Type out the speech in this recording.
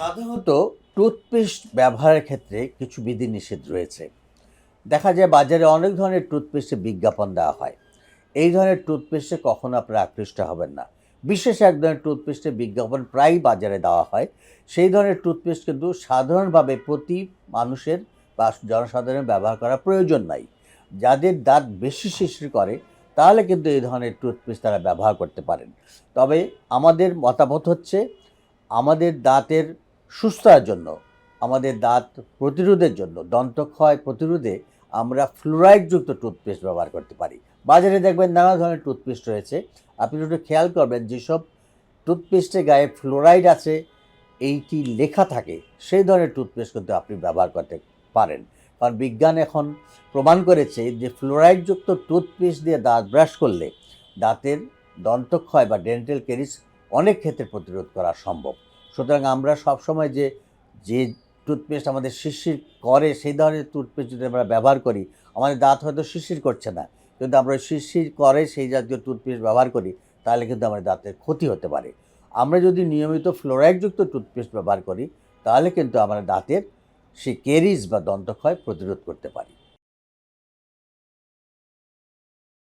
সাধারণত টুথপেস্ট ব্যবহারের ক্ষেত্রে কিছু বিধিনিষেধ রয়েছে। দেখা যায় বাজারে অনেক ধরনের টুথপেস্টের বিজ্ঞাপন দেওয়া হয়। এই ধরনের টুথপেস্টে কখনো আপনারা আকৃষ্ট হবেন না। বিশেষ এক ধরনের টুথপেস্টের বিজ্ঞাপন প্রায়ই বাজারে দেওয়া হয়। সেই ধরনের টুথপেস্ট কিন্তু সাধারণভাবে প্রতি মানুষের বা জনসাধারণের ব্যবহার করার প্রয়োজন নাই। যাদের দাঁত বেশি শিরশির করে তাহলে কিন্তু এই ধরনের টুথপেস্ট তারা ব্যবহার করতে পারেন। তবে আমাদের মতামত হচ্ছে আমাদের দাঁতের সুস্থতার জন্য, আমাদের দাঁত প্রতিরোধের জন্য, দন্তক্ষয় প্রতিরোধে আমরা ফ্লুরাইডযুক্ত টুথপেস্ট ব্যবহার করতে পারি। বাজারে দেখবেন নানা ধরনের টুথপেস্ট রয়েছে। আপনি একটু খেয়াল করবেন যেসব টুথপেস্টের গায়ে ফ্লোরাইড আছে এইটি লেখা থাকে, সেই ধরনের টুথপেস্ট কিন্তু আপনি ব্যবহার করতে পারেন। কারণ বিজ্ঞান এখন প্রমাণ করেছে যে ফ্লোরাইডযুক্ত টুথপেস্ট দিয়ে দাঁত ব্রাশ করলে দাঁতের দন্তক্ষয় বা ডেন্টাল ক্যারিজ অনেক ক্ষেত্রে প্রতিরোধ করা সম্ভব। সুতরাং আমরা সবসময় যে টুথপেস্ট আমাদের শিরশির করে সেই ধরনের টুথপেস্ট যদি আমরা ব্যবহার করি, আমাদের দাঁত হয়তো শিরশির করছে না, কিন্তু আমরা শিরশির করে সেই জাতীয় টুথপেস্ট ব্যবহার করি তাহলে কিন্তু আমাদের দাঁতের ক্ষতি হতে পারে। আমরা যদি নিয়মিত ফ্লোরাইডযুক্ত টুথপেস্ট ব্যবহার করি তাহলে কিন্তু আমরা দাঁতের সেই ক্যারিজ বা দন্তক্ষয় প্রতিরোধ করতে পারি।